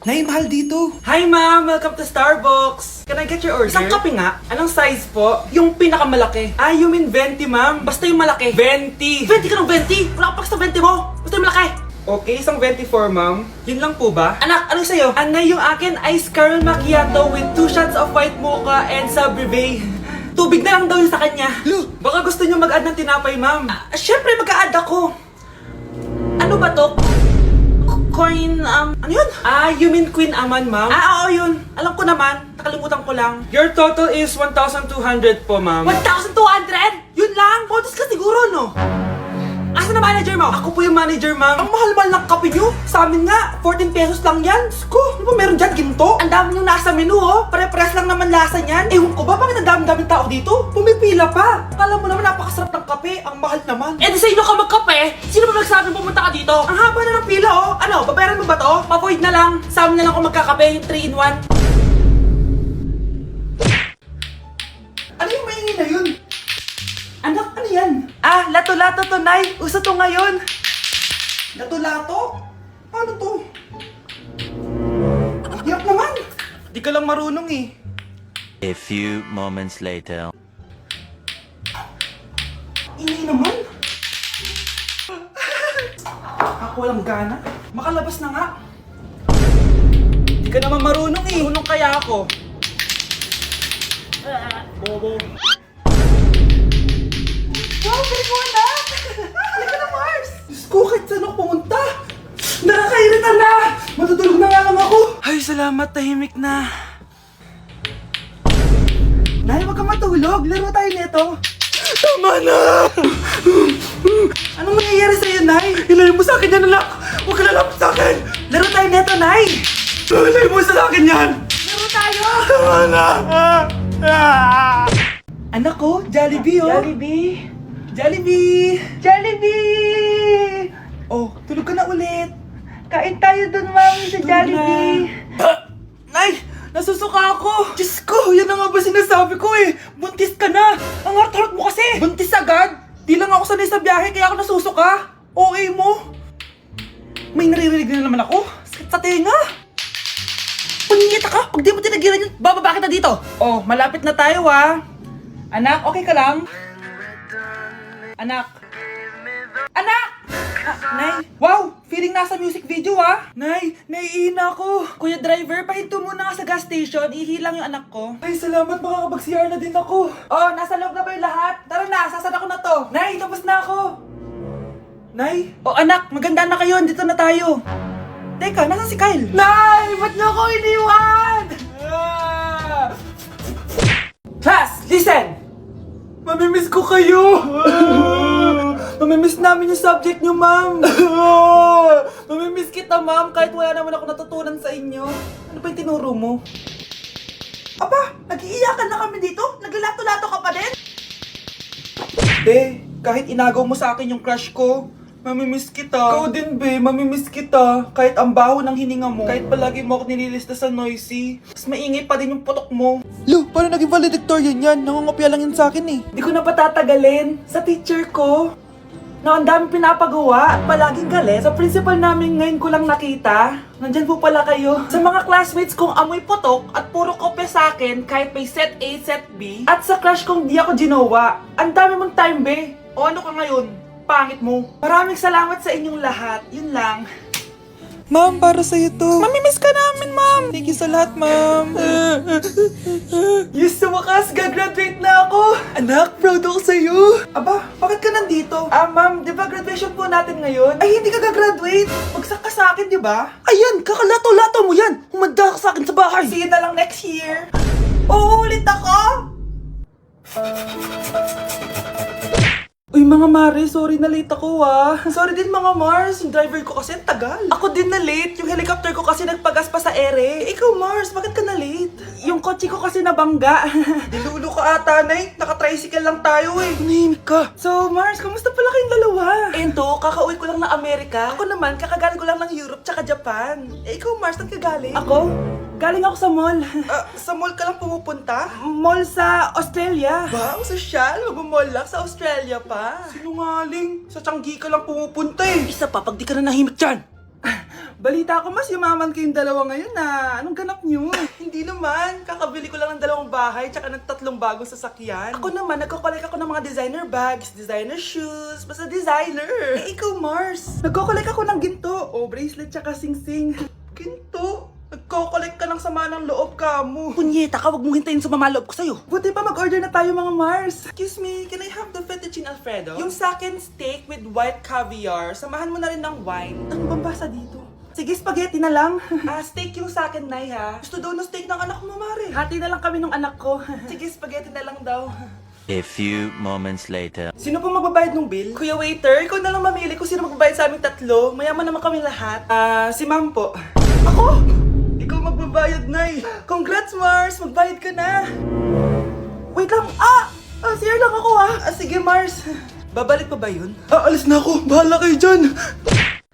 Nay, mahal dito. Hi ma'am! Welcome to Starbucks! Can I get your order? Isang kape nga? Anong size po? Yung pinakamalaki. Ah, you mean 20 ma'am? Basta yung malaki. 20! 20 ka ng 20! Wala ka pa sa 20 mo! Basta yung malaki! Okay, isang 24 ma'am. Yun lang po ba? Anak, ano sa'yo? Anay, yung akin ice caramel macchiato with 2 shots of white mocha and Sabrivay. Tubig na lang daw yun sa kanya. Lo! Baka gusto nyo mag-add ng tinapay ma'am. Syempre mag-a-add ako. Ano ba to? Coin, ano yun? Ah, you mean Queen Aman, ma'am? Ah, oo, yun. Alam ko naman. Nakalimutan ko lang. Your total is 1,200 po, ma'am. 1,200? Yun lang? Bonus ka siguro, no? Asa na manager mo? Ako po yung manager, ma'am. Ang mahal-mahal ng kape nyo. Sa amin nga, 14 pesos lang yan. Sko, ano ba meron dyan? Ginto? Ang dami yung nasa menu, oh. Pare-pares lang naman lasa niyan. Ewan ko ba, bakit ang dami-daming tao dito? Pumipila pa. Akala mo naman napakasarap ng kape. Ang mahal naman. Eh, di sa inyo ka magkape? Sino ba nagsabing pumunta ka dito? Ang haba na ng pila, oh. Ano, babayaran mo ba to? Pa-void na lang. Sa amin na lang kung magkakape, yung 3-in-1. Ano yung maingay na yun? Anak, ano yan? Ah, lato-lato to, Nay. Uso to ngayon. Lato-lato? Ano to? Ang hirap naman. Di ka lang marunong eh. A few moments later. Ingay naman. Ako walang gana. Makalabas na nga. Di ka naman marunong eh. Marunong kaya ako. Bobo. Wow, galing mo anak! Halika na, Mars! Diyos ko, kahit saan ako pumunta! Nakakairita na! Matutulog na nga lang ako! Ay, salamat. Tahimik na. Nay, wag kang matulog! Laro tayo nito! Tama na! Anong mangyayari sa'yo, Nay? Ilayo mo sa akin yan, anak! Huwag ka lalapit sa akin! Laro tayo nito, Nay! Ilayo mo sa akin yan! Laro tayo! Tama na! Anak ko, Jollibee oh! Jollibee! Jollibee! Jollibee! Oh, tulog ka na ulit! Kain tayo dun, Mami, sa Jollibee! Nay! Nasusuka ako! Diyos ko, yan na nga ba sinasabi ko eh! Buntis ka na! Ang harot-harot mo kasi! Buntis agad? Di lang ako sanay sa biyahe kaya ako nasusuka! OA mo! May naririnig na naman ako! Sakit sa tenga! Paningita ka! Pag di mo tinagilan yun, bababa kita dito! Oh, malapit na tayo ah! Anak, okay ka lang? Anak! Anak! Nay! Wow! Feeling nasa music video ah! Nay! Naiihina ako! Kuya driver, pahinto muna nga sa gas station. Ihilang yung anak ko. Ay, salamat! Makakapag-CR na din ako! Oh, nasa loob na ba yung lahat? Tara na! Sasada ko na to! Nay! Tapos na ako! Nay! Oh, anak! Maganda na kayo! Dito na tayo! Teka, nasa si Kyle? Nay! Ba't niyo ako iniwan? Class! Listen! Mamimiss ko kayo! Mamimiss namin yung subject nyo, ma'am! Mamimiss kita, ma'am, kahit wala naman ako natutunan sa inyo. Ano ba yung tinuro mo? Aba, nag-iiyakan na kami dito? Naglalato-lato ka pa din? Be, kahit inagaw mo sa akin yung crush ko, mamimiss kita. Ikaw din, be, mamimiss kita. Kahit ang baho ng hininga mo, kahit palagi mo ako nililista sa noisy, mas maingay pa din yung putok mo. Lo, paano naging valedictorian yan? Nangungopia lang yun sa akin eh. Di ko na patatagalin sa teacher ko na ang dami pinapagawa at palaging galit. Sa principal namin ngayon ko lang nakita. Nandyan po pala kayo. Sa mga classmates kong amoy putok at puro kopya sa akin kahit may set A, set B. At sa crush kong di ako ginawa. Ang dami mong time, be. O ano ka ngayon? Pangit mo. Maraming salamat sa inyong lahat. Yun lang. Ma'am, para sa'yo to. Mamimiss ka namin, ma'am. Thank you sa lahat, ma'am. Yes, sa wakas, gagraduate na ako. Anak, proud ako sa'yo. Aba, bakit ka nandito? Ah, ma'am, di ba graduation po natin ngayon? Ay, hindi ka gagraduate. Bagsak ka sa akin, di ba? Ayan, kakalato-lato mo yan. Humanda ka sa akin sa bahay. See you na lang next year. Uulit ako? Uy, mga Mare, sorry na late ako ah. Sorry din mga Mars, yung driver ko kasi ang tagal. Ako din na late, yung helicopter ko kasi nagpagas pa sa ere. Ikaw Mars, bakit ka na late? Yung kotse ko kasi nabangga. Dilulo ka ata, Nay. Naka-tricycle lang tayo eh. Manahimik ka. So Mars, kamusta pala kayong dalawa? Ento, kakauwi ko lang ng Amerika. Ako naman, kakagaling ko lang ng Europe tsaka Japan. Eh ikaw Mars, saan ka galing? Ako? Galing ako sa mall. Sa mall ka lang pumupunta? Mall sa Australia. Wow, sosyal. Mag-mall lang sa Australia pa. Sinungaling. Sa Changi ka lang pumupunta eh. Isa pa, pag di ka na nahimik dyan. Balita ko mas yumaman kayong dalawa ngayon na. Anong ganap nyo? Hindi naman. Kakabili ko lang ng 2 bahay tsaka ng 3 bagong sasakyan. Ako naman, nagko-collect ako ng mga designer bags, designer shoes, basta designer. Eh, ikaw, Mars. Nagko-collect ako ng ginto. O, bracelet tsaka sing-sing. Ginto? Nagko-collect ka ng sama ng loob ka mo. Punyeta ka, wag mong hintayin sumama loob ko sa'yo. Buti pa mag-order na tayo mga Mars. Excuse me, can I have the fettuccine Alfredo? Yung sa akin steak with white caviar. Samahan mo na rin ng wine. Ano bang basa dito? Sige, spaghetti na lang. Steak yung sa akin, Nay, ha? Gusto daw ng steak ng anak mo, Mare. Hati na lang kami ng anak ko. Sige, spaghetti na lang daw. A few moments later. Sino pong magbabayad ng bill? Kuya waiter, ikaw na lang mamili kung sino magbabayad sa aming 3. Mayaman naman kami lahat. Si ma'am po. Ako? Ikaw magbabayad, Nay. Congrats, Mars! Magbayad ka na. Wait lang. CR lang ako Sige, Mars. Babalik pa ba yun? Alis na ako. Bahala kayo dyan.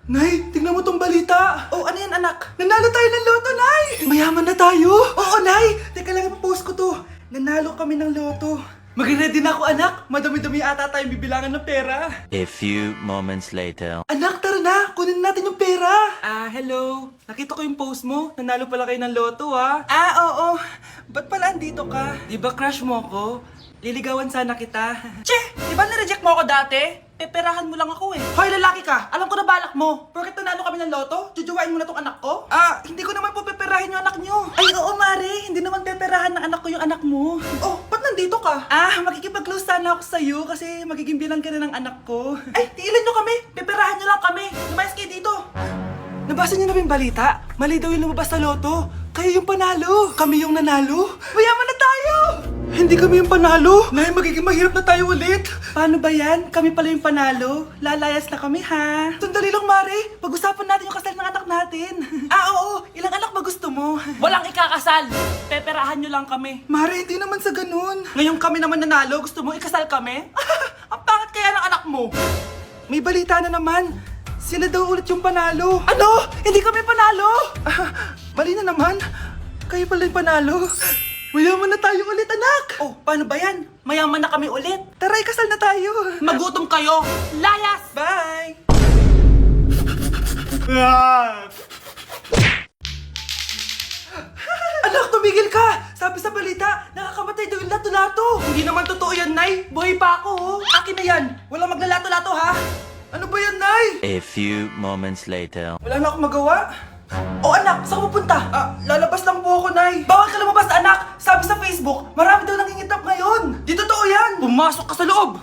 Nay, tingnan mo tong balita. Oh, ano yan, anak? Nanalo tayo ng loto, Nay! Mayaman na tayo! Oo, Nay! Teka lang, ipapost ko to. Nanalo kami ng loto. Mag-ready na ako, anak. Madami-dami ata tayong bibilangan ng pera. A few moments later. Anak, tara na! Kunin natin yung pera! Hello. Nakita ko yung post mo. Nanalo pala kayo ng loto, ha? Oo. Ba't pala andito ka? Di ba crush mo ko? Liligawan sana kita. Che! Di ba nireject mo ako dati? Peperahan mo lang ako eh. Hoy, lalaki ka! Alam ko na balak mo! Porket nanalo kami ng loto, jujuwain mo na tong anak ko? Hindi ko naman po peperahin yung anak nyo. Ay, oo, Mare! Hindi naman peperahan ng anak ko yung anak mo. Oh, ba't nandito ka? Makikipag-close sana ako sa'yo kasi magiging bilang ka na ng anak ko. Ay, tiilan nyo kami. Peperahan nyo lang kami. Lumayas kayo dito. Nabasa niyo na ba yung balita? Mali daw yung lumabas sa loto. Kayo yung panalo. Kami yung nanalo. Mayaman na tayo! Hindi kami yung panalo. Nay, magiging mahirap na tayo ulit. Paano ba yan? Kami pala yung panalo. Lalayas na kami, ha? Sandali lang, Mare. Pag-usapan natin yung kasal ng anak natin. Oo. Ilang anak ba gusto mo? Walang ikakasal. Peperahan nyo lang kami. Mare, hindi naman sa ganun. Ngayong kami naman nanalo, gusto mo ikasal kami? Ang pangit kaya ng anak mo. May balita na naman. Sila daw ulit yung panalo. Ano? Hindi kami panalo. Mali na naman. Kayo pala yung panalo. Mayaman na tayo ulit, anak. Oh, paano ba yan? Mayaman na kami ulit. Tara, ikasal na tayo. Magutom kayo. Layas! Bye! Anak, tumigil ka! Sabi sa balita, nakakamatay daw yung lato-lato. Hindi naman totoo yan, Nay. Buhay pa ako, oh. Akin na yan. Walang maglalato-lato, ha? Ano ba yan, Nay? A few moments later. Wala na akong magawa. Oh, anak, saan ka pupunta? Lalabas lang po ako, Nay. Bawal ka lumabas, anak. Sabi sa Facebook, marami daw nangingitap ngayon. Di totoo yan. Pumasok ka sa loob.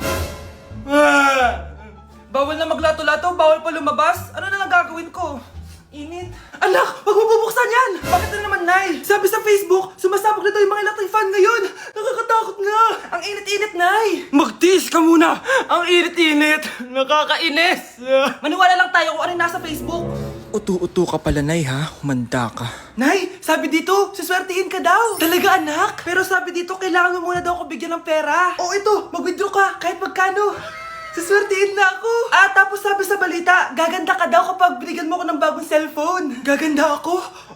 Bawal na maglato-lato, bawal pa lumabas. Ano na lang gagawin ko? Init. Anak, wag mo bubuksan yan! Bakit na naman, Nay? Sabi sa Facebook, sumasabog na daw yung mga electric fan ngayon. Nakakatakot nga. Ang init-init, Nay. Magtiis ka muna. Ang init-init. Nakakainis. Maniwala lang tayo kung ano yung nasa Facebook. Utu-utu ka pala, Nay, ha? Humanda ka. Nay, sabi dito, siswertihin ka daw. Talaga, anak? Pero sabi dito, kailangan mo muna daw ako bigyan ng pera. Oh, ito, mag-withdraw ka, kahit magkano. Siswertihin na ako. Tapos sabi sa balita, gaganda ka daw kapag binigyan mo ako ng bagong cellphone. Gaganda ako?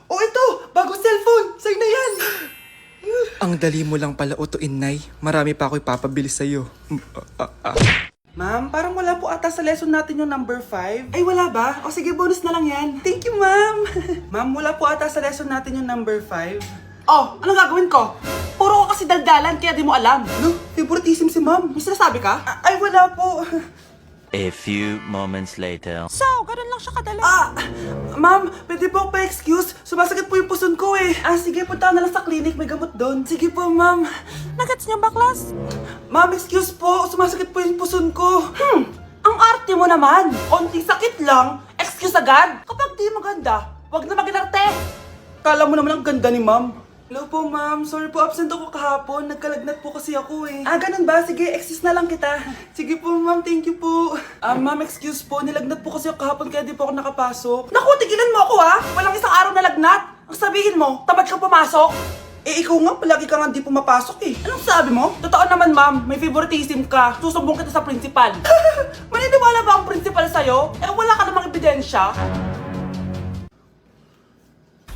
Oh, ito, bagong cellphone. Sa'yo na yan. Ang dali mo lang pala utuin, Nay. Marami pa ako ipapabili sa'yo. Ma'am, parang wala po ata sa lesson natin yung number 5. Ay, wala ba? O sige, bonus na lang yan. Thank you, ma'am. Ma'am, wala po ata sa lesson natin yung number 5. Oh, anong gagawin ko? Puro ko kasi daldalan, kaya di mo alam. No, favoritism si ma'am. May sinasabi ka? Ay, wala po. A few moments later. So, ganun lang siya kadali. Ma'am, pwede po ako pa-excuse? Sumasakit po yung puson ko eh. Sige, punta na lang sa clinic. May gamot doon. Sige po, ma'am. Nagets niyo, baklas? Ma'am, excuse po. Sumasakit po yung puson ko. Ang arte mo naman. Konting sakit lang. Excuse agad. Kapag di maganda, wag na maginarte. Kala mo naman ang ganda ni ma'am. Hello po, ma'am. Sorry po, absent ako kahapon. Nagkalagnat po kasi ako eh. Ganun ba? Sige, excuse na lang kita. Sige po, ma'am. Thank you po. Ma'am, excuse po. Nilagnat po kasi ako kahapon kaya di po ako nakapasok. Naku, tigilan mo ako ha. Walang isang araw na lagnat. Ang sabihin mo, tamad ka pumasok. Ikaw nga, palagi ka nga di pumapasok eh. Anong sabi mo? Totoo naman, ma'am. May favoritism ka. Susumbong kita sa principal. Maniniwala ba ang principal sa'yo? Wala ka namang ebidensya.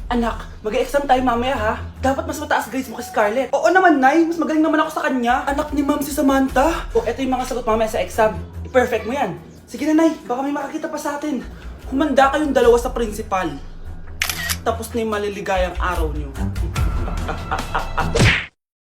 Anak, mag-exam tayo mamaya ha. Dapat mas mataas grades mo kay Scarlett. Oo naman, Nay. Mas magaling naman ako sa kanya. Anak ni ma'am si Samantha. Eto yung mga sagot mamaya sa exam. I-perfect mo yan. Sige na, Nay. Baka may makakita pa sa atin. Humanda kayong dalawa sa principal. Tapos na yung maliligayang araw nyo.